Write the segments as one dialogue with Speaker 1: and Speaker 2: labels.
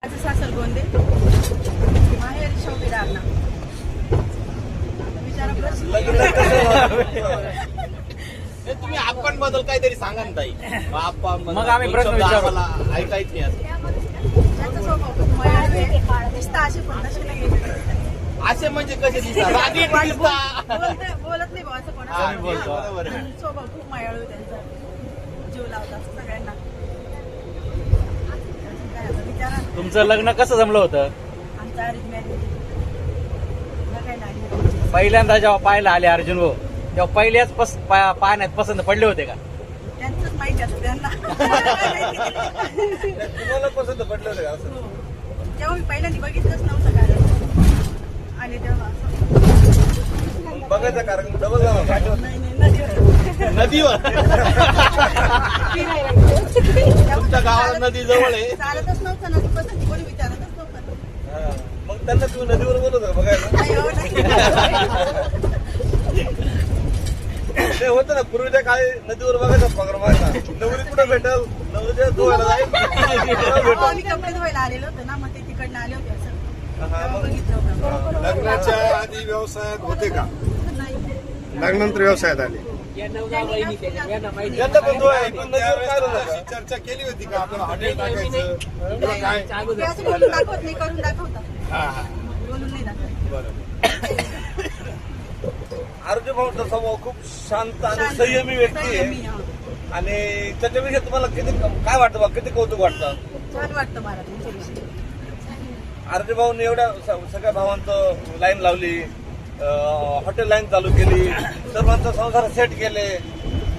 Speaker 1: सासर गोंदे माहेर शौकीदार ना विचारा
Speaker 2: हे तुम्ही आपण बद्दल काहीतरी सांगा ना ताई.
Speaker 3: मग आम्ही प्रश्न विचारू.
Speaker 2: मला ऐकायच नाही असं.
Speaker 1: त्याचा स्वभाव मायाळू दिसता असे पण तसे नाही
Speaker 2: असे म्हणजे कसे दिसतात? रागीट दिसतात.
Speaker 1: बोलत नाही भाऊ असं कोणा
Speaker 2: आम्ही बोलतो. बरोबर आहे.
Speaker 1: स्वभाव खूप मायाळू त्यांचा जीव लावतात सगळ्यांना. काय आता विचारा ना.
Speaker 3: तुमचं लग्न कसं जमलं होतं?
Speaker 1: आमचा अरेंज मॅरेज बघायला आली
Speaker 3: पहिल्यांदा जेव्हा पाहायला आले अर्जुन भाऊ तेव्हा पहिल्याच पाहण्यात पसंत पडले होते का?
Speaker 1: त्यांचंच माहिती असतं त्यांना.
Speaker 2: तुम्हाला पसंत पडलं होतं का असं?
Speaker 1: तेव्हा मी पहिल्यांदा बघितलंच नव्हतं कारण आले तेव्हा असं.
Speaker 2: बघायचं कारण डबल
Speaker 1: नाही नदीवर
Speaker 2: नदीवर. तुमच्या गावाला नदी जवळ आहे.
Speaker 1: चालतच नव्हतं नदी पसंती कोणी विचारतच नव्हतं.
Speaker 2: मग त्यांना तुम्ही नदीवर बोलत होता बघायला?
Speaker 1: नाही, हो, नाही.
Speaker 2: ते होतं ना पूर्वीच्या काळी नदीवर बघायचा पगार व्हायचा. नवरी कुठं भेटल? नवरीच्या धुवायला जाईल.
Speaker 1: हो, आम्ही कपडे धुवायला आलेलो होतो ना मग ते तिकडनं आले होते असं तेव्हा
Speaker 2: मग
Speaker 1: बघितलं होतं.
Speaker 4: लग्नाच्या आधी व्यवसायात होते का?
Speaker 1: नाही.
Speaker 4: लग्नानंतर व्यवसायात आले.
Speaker 2: यंदा पण धुवाय पण नदीवर काय झालं?
Speaker 4: अशी चर्चा केली होती का आपण हॉटेल टाकायचं किंवा काय?
Speaker 1: ते असं बोलून दाखवत नाही करून दाखवतात
Speaker 4: हा हा
Speaker 1: बोलून नाही दाखवत.
Speaker 2: अर्जुन भाऊचा स्वभाव खूप शांत आणि
Speaker 1: शांत,
Speaker 2: संयमी व्यक्ती
Speaker 1: संयमी,
Speaker 2: आहे.
Speaker 1: हा.
Speaker 2: आणि त्याच्याविषयी तुम्हाला किती काय वाटतं बा? किती कौतुक वाटतं?
Speaker 1: छान वाटतं मला तुमच्याविषयी.
Speaker 2: अर्जुन भाऊने एवढ्या सगळ्या भावांचं लाईन लावली, हॉटेल लाईन चालू केली, सर्वांचा संसार सेट केले.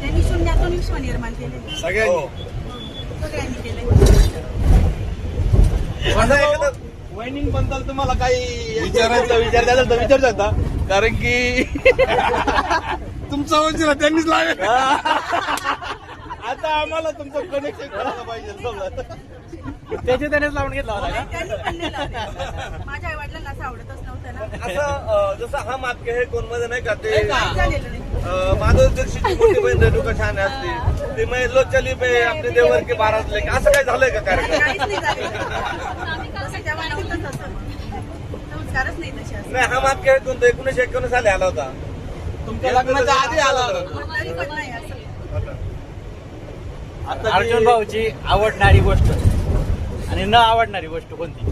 Speaker 1: त्यांनी शून्यातून विश्व निर्माण केले.
Speaker 4: सगळ्यांनी
Speaker 1: सगळ्यांनी केले.
Speaker 2: वैनिंग बद्दल तुम्हाला काही विचारायचं विचार शकता कारण की
Speaker 4: तुमचा वंशीला त्यांनीच लावेल.
Speaker 2: आता आम्हाला तुमचं कनेक्शन करायला पाहिजे समजा.
Speaker 3: त्यानेच लावून घेतला होता का?
Speaker 1: त्यांनी पण नाही लावले. माझ्या आई वडिलांना असं आवडतच नव्हतं ना.
Speaker 2: असं जसं हा मात हे कोण मध्ये नाही का ते
Speaker 1: काहीच झालेलं नाही.
Speaker 2: माधव दीक्षितची मोठी बहीण रेणुका छान असते ते मैं लो चली पे आपले देवर के बारातले असं काय झालंय का कार्यक्रम?
Speaker 1: काहीच नाही झालेलं. तसं तेव्हा नव्हतंच असं. संस्कारच नाही तसे असं.
Speaker 2: नाही हा मात हे कोणतं 1991 साली आला होता. तुमच्या लग्नाच्या आधी आला होता.
Speaker 1: तरी पण नाही असं.
Speaker 3: अर्जुन भाऊची आवडणारी गोष्ट आणि न आवडणारी गोष्ट कोणती?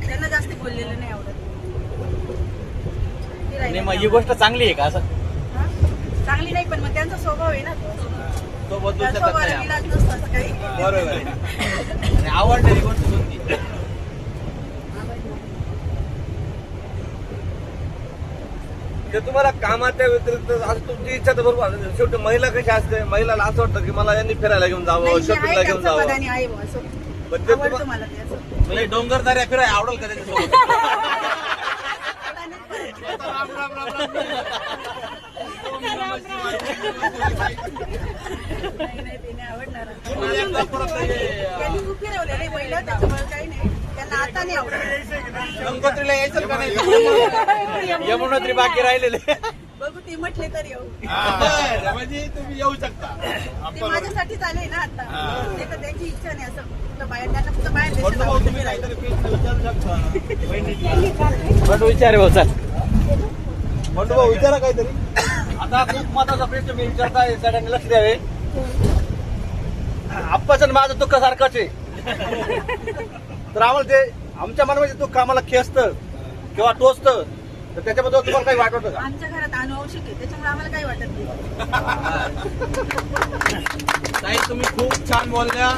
Speaker 1: त्यांना जास्त बोललेलं नाही आवडत.
Speaker 3: आणि मग ही गोष्ट चांगली आहे का असं?
Speaker 1: हा? चांगली नाही पण मग त्यांचा स्वभाव आहे ना तो.
Speaker 2: तो बदलू
Speaker 1: त्या
Speaker 2: शकत
Speaker 1: स्वभावाला
Speaker 2: नाही.
Speaker 1: इलाज नसतो असं काही.
Speaker 2: बरोबर आहे. आणि आवडणारी गोष्ट कोणती? ते तुम्हाला कामाच्या व्यतिरिक्त आज तुमची इच्छा तर बरोबर आहे. शेवटी महिला कशी असते, महिलाला असं वाटतं की मला यांनी फिरायला घेऊन जावं,
Speaker 1: नाही, मी
Speaker 2: शॉपिंगला
Speaker 1: आहे
Speaker 2: घेऊन
Speaker 1: त्या
Speaker 2: जावं.
Speaker 1: समाधानी आहे बुवा असं.
Speaker 2: पण ते
Speaker 1: आवडतं मला ते असं.
Speaker 2: म्हणजे डोंगरदऱ्या फिराय आवडेल का त्याच्यासोबत?
Speaker 1: नाही, नाही, ते नाही आवडणार. त्यांनी खूप फिरवलेलं आहे पहिलं त्याच्यामुळे काही नाही. त्यांना आता नाही आवडत.
Speaker 2: गंगोत्रीला यायचं का नाही?
Speaker 3: यमुनोत्री बाकी राहिलेले.
Speaker 1: बघू ते म्हटले तर येऊ.
Speaker 2: म्हणजे तुम्ही येऊ शकता.
Speaker 1: ते माझ्यासाठीच आले ना आता. ते तर त्यांची इच्छा नाही असं कुठं बाहेर त्यांना कुठं बाहेर
Speaker 2: म्हणतो
Speaker 1: देशात
Speaker 2: भाऊ,
Speaker 1: आवडतं
Speaker 2: तुम्ही
Speaker 1: फिरायला.
Speaker 2: काहीतरी विचारू शकता बहिणीला.
Speaker 3: पण विचार भाऊ चल.
Speaker 2: म्हणतो भाऊ विचारा काहीतरी. आता खूप महत्वाचा प्रश्न मी विचारताय, सगळ्यांनी लक्ष द्यावे.
Speaker 3: आप्पाचं आणि माझं दुःख सारखंच आहे. तर आम्हाला ते आमच्या मनामध्ये दुःख आम्हाला खेचतं किंवा टोचतं तर त्याच्याबद्दल तुम्हाला काही वाटतं का?
Speaker 1: आमच्या घरात अनुवंशिक आहे त्याच्यामुळे आम्हाला काही वाटत नाही.
Speaker 2: ताई तुम्ही खूप छान बोलल्या.